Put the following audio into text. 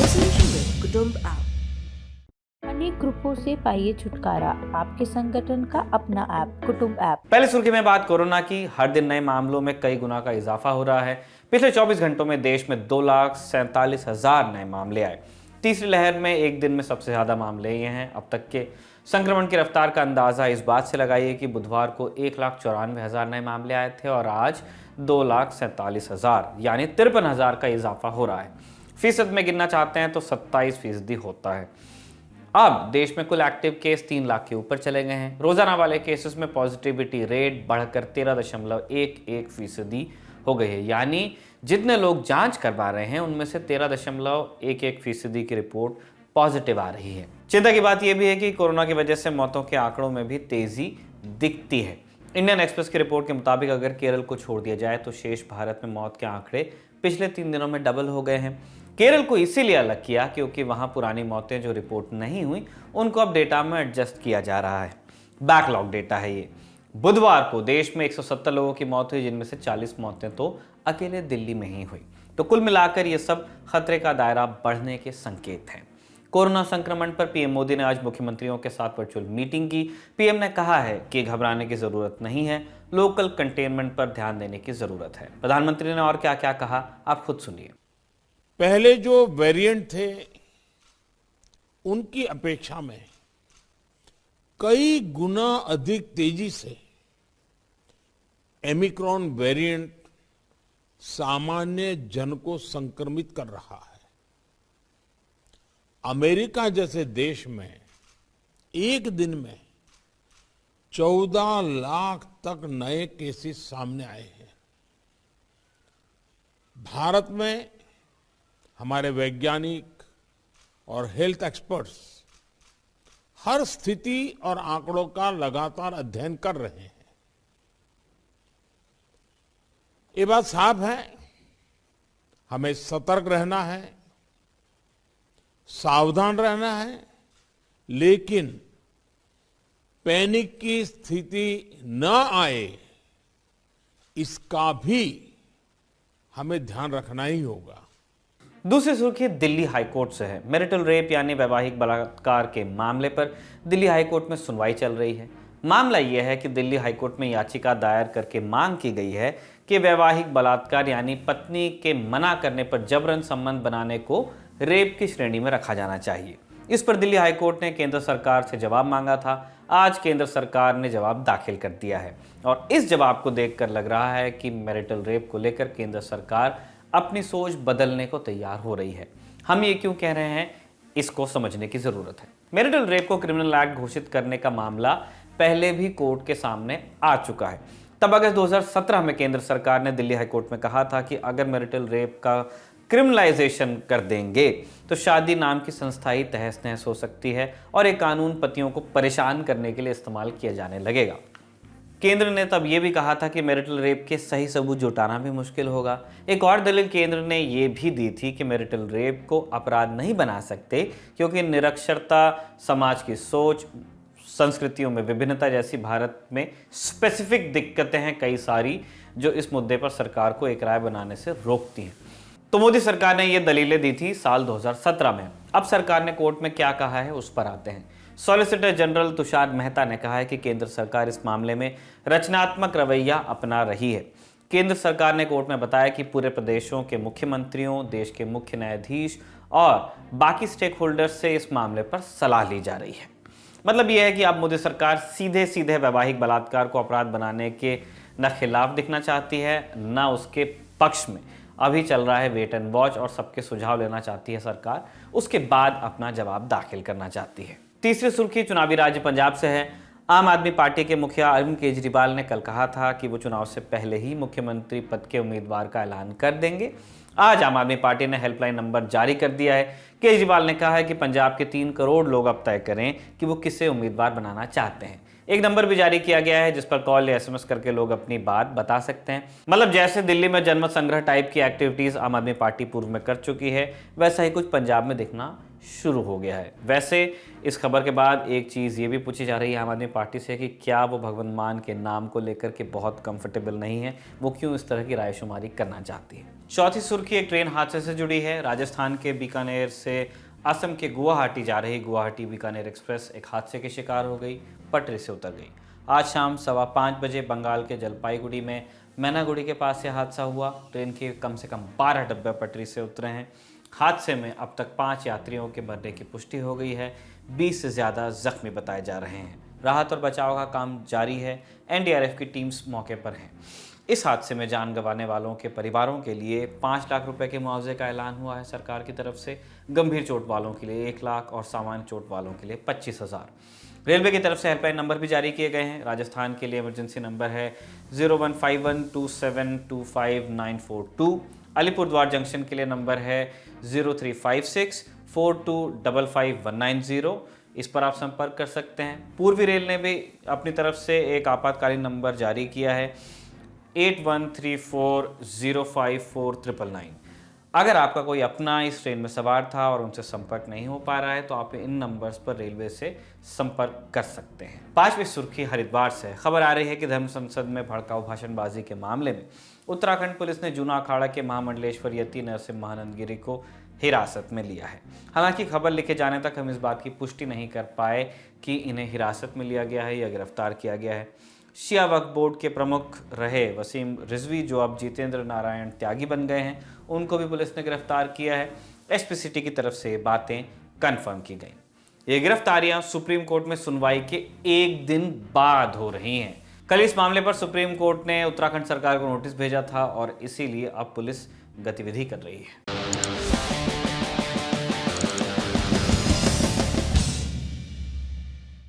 Association with कुटुंब app. अनेक ग्रुपों से पाइए छुटकारा, आपके संगठन का अपना ऐप कुटुंब ऐप। पहले सुर्खी में बात कोरोना की। हर दिन नए मामलों में कई गुना का इजाफा हो रहा है। पिछले 24 घंटों में देश में 2,47,000 नए मामले आए। तीसरी लहर में एक दिन में सबसे ज्यादा मामले ये हैं। अब तक के संक्रमण की रफ्तार का अंदाजा इस बात से लगाइए कि बुधवार को 1,94,000 नए मामले आए थे और आज 2,47,000 यानी 53,000 का इजाफा हो रहा है। फीसद में गिनना चाहते हैं तो 27% होता है। अब देश में कुल एक्टिव केस 3 लाख के ऊपर चले गए हैं। रोजाना वाले केसेस में पॉजिटिविटी रेट बढ़कर 13.11% हो गई है, यानी जितने लोग जांच करवा रहे हैं उनमें से 13.11% की रिपोर्ट पॉजिटिव आ रही है। चिंता की बात यह भी है कि कोरोना की वजह से मौतों के आंकड़ों में भी तेजी दिखती है। इंडियन एक्सप्रेस की रिपोर्ट के मुताबिक अगर केरल को छोड़ दिया जाए तो शेष भारत में मौत के आंकड़े पिछले 3 दिनों में डबल हो गए हैं। केरल को इसीलिए अलग किया क्योंकि वहां पुरानी मौतें जो रिपोर्ट नहीं हुई उनको अब डेटा में एडजस्ट किया जा रहा है। बैकलॉग डेटा है ये। बुधवार को देश में 170 लोगों की मौत हुई, जिनमें से 40 मौतें तो अकेले दिल्ली में ही हुई। तो कुल मिलाकर ये सब खतरे का दायरा बढ़ने के संकेत हैं। कोरोना संक्रमण पर पीएम मोदी ने आज मुख्यमंत्रियों के साथ वर्चुअल मीटिंग की। पीएम ने कहा है कि घबराने की जरूरत नहीं है, लोकल कंटेनमेंट पर ध्यान देने की जरूरत है। प्रधानमंत्री ने और क्या क्या कहा, आप खुद सुनिए। पहले जो वेरिएंट थे उनकी अपेक्षा में कई गुना अधिक तेजी से ओमिक्रॉन वेरिएंट सामान्य जन को संक्रमित कर रहा है। अमेरिका जैसे देश में एक दिन में 14 लाख तक नए केसेस सामने आए हैं। भारत में हमारे वैज्ञानिक और हेल्थ एक्सपर्ट्स हर स्थिति और आंकड़ों का लगातार अध्ययन कर रहे हैं। ये बात साफ है, हमें सतर्क रहना है, सावधान रहना है, लेकिन पैनिक की स्थिति न आए इसका भी हमें ध्यान रखना ही होगा। दूसरी सुर्खी दिल्ली हाईकोर्ट से है। मैरिटल रेप यानी वैवाहिक बलात्कार के मामले पर दिल्ली हाईकोर्ट में सुनवाई चल रही है। मामला यह है कि दिल्ली हाईकोर्ट में याचिका दायर करके मांग की गई है कि वैवाहिक बलात्कार यानी पत्नी के मना करने पर जबरन संबंध बनाने को रेप की श्रेणी में रखा जाना चाहिए। इस पर दिल्ली हाईकोर्ट ने केंद्र सरकार से जवाब मांगा था। आज केंद्र सरकार ने जवाब दाखिल कर दिया है और इस जवाब को देखकर लग रहा है कि मैरिटल रेप को लेकर केंद्र सरकार अपनी सोच बदलने को तैयार हो रही है। हम ये क्यों कह रहे हैं, इसको समझने की जरूरत है। मैरिटल रेप को क्रिमिनल एक्ट घोषित करने का मामला पहले भी कोर्ट के सामने आ चुका है। तब अगस्त 2017 में केंद्र सरकार ने दिल्ली हाईकोर्ट में कहा था कि अगर मैरिटल रेप का क्रिमिनलाइजेशन कर देंगे तो शादी नाम की संस्था ही तहस नहस हो सकती है और एक कानून पतियों को परेशान करने के लिए इस्तेमाल किया जाने लगेगा। केंद्र ने तब यह भी कहा था कि मैरिटल रेप के सही सबूत जुटाना भी मुश्किल होगा। एक और दलील केंद्र ने यह भी दी थी कि मैरिटल रेप को अपराध नहीं बना सकते क्योंकि निरक्षरता, समाज की सोच, संस्कृतियों में विभिन्नता जैसी भारत में स्पेसिफिक दिक्कतें हैं कई सारी, जो इस मुद्दे पर सरकार को एक राय बनाने से रोकती हैं। तो मोदी सरकार ने ये दलीलें दी थी साल 2017 में। अब सरकार ने कोर्ट में क्या कहा है उस पर आते हैं। सॉलिसिटर जनरल तुषार मेहता ने कहा है कि केंद्र सरकार इस मामले में रचनात्मक रवैया अपना रही है। केंद्र सरकार ने कोर्ट में बताया कि पूरे प्रदेशों के मुख्यमंत्रियों, देश के मुख्य न्यायाधीश और बाकी स्टेक होल्डर्स से इस मामले पर सलाह ली जा रही है। मतलब यह है कि अब मोदी सरकार सीधे सीधे वैवाहिक बलात्कार को अपराध बनाने के न खिलाफ दिखना चाहती है न उसके पक्ष में। अभी चल रहा है वेट एंड वॉच और सबके सुझाव लेना चाहती है सरकार, उसके बाद अपना जवाब दाखिल करना चाहती है। तीसरी सुर्खी चुनावी राज्य पंजाब से है। आम आदमी पार्टी के मुखिया अरविंद केजरीवाल ने कल कहा था कि वो चुनाव से पहले ही मुख्यमंत्री पद के उम्मीदवार का ऐलान कर देंगे। आज आम आदमी पार्टी ने हेल्पलाइन नंबर जारी कर दिया है। केजरीवाल ने कहा है कि पंजाब के 3 करोड़ लोग अब तय करें कि वो किसे उम्मीदवार बनाना चाहते हैं। एक नंबर भी जारी किया गया है जिस पर कॉल या एसएमएस करके लोग अपनी बात बता सकते हैं। मतलब जैसे दिल्ली में जनमत संग्रह टाइप की एक्टिविटीज आम आदमी पार्टी पूर्व में कर चुकी है, वैसा ही कुछ पंजाब में दिखना शुरू हो गया है। वैसे इस खबर के बाद एक चीज़ ये भी पूछी जा रही है आम आदमी पार्टी से कि क्या वो भगवंत मान के नाम को लेकर के बहुत कंफर्टेबल नहीं है, वो क्यों इस तरह की रायशुमारी करना चाहती है। चौथी सुर्खी एक ट्रेन हादसे से जुड़ी है। राजस्थान के बीकानेर से असम के गुवाहाटी जा रही गुवाहाटी बीकानेर एक्सप्रेस एक हादसे के शिकार हो गई, पटरी से उतर गई। आज शाम 5:15 बजे बंगाल के जलपाईगुड़ी में मैनागुड़ी के पास यह हादसा हुआ। ट्रेन के कम से कम 12 डब्बे पटरी से उतरे हैं। हादसे में अब तक 5 यात्रियों के मरने की पुष्टि हो गई है। 20 से ज़्यादा जख्मी बताए जा रहे हैं। राहत और बचाव का काम जारी है। एनडीआरएफ की टीम्स मौके पर हैं। इस हादसे में जान गंवाने वालों के परिवारों के लिए 5 लाख रुपए के मुआवजे का ऐलान हुआ है सरकार की तरफ से। गंभीर चोट वालों के लिए 1 लाख और सामान्य चोट वालों के लिए 25,000। रेलवे की तरफ से हेल्पलाइन नंबर भी जारी किए गए हैं। राजस्थान के लिए इमरजेंसी नंबर है 0151272592। अलीपुरद्वार जंक्शन के लिए नंबर है 035642555190। इस पर आप संपर्क कर सकते हैं। पूर्वी रेल ने भी अपनी तरफ से एक आपातकालीन नंबर जारी किया है 8134054999। अगर आपका कोई अपना इस ट्रेन में सवार था और उनसे संपर्क नहीं हो पा रहा है तो आप इन नंबर्स पर रेलवे से संपर्क कर सकते हैं। 5वीं सुर्खी हरिद्वार से खबर आ रही है कि धर्म संसद में भड़काऊ भाषणबाजी के मामले में उत्तराखंड पुलिस ने जूना अखाड़ा के महामंडलेश्वर यति नरसिंह महानंद गिरी को हिरासत में लिया है। हालांकि खबर लिखे जाने तक हम इस बात की पुष्टि नहीं कर पाए कि इन्हें हिरासत में लिया गया है या गिरफ्तार किया गया है। शिया वक्फ बोर्ड के प्रमुख रहे वसीम रिजवी, जो अब जितेंद्र नारायण त्यागी बन गए हैं, उनको भी पुलिस ने गिरफ्तार किया है। एसपीसीटी की तरफ से बातें कंफर्म की गई। ये गिरफ्तारियां सुप्रीम कोर्ट में सुनवाई के एक दिन बाद हो रही हैं। कल इस मामले पर सुप्रीम कोर्ट ने उत्तराखंड सरकार को नोटिस भेजा था और इसीलिए अब पुलिस गतिविधि कर रही है।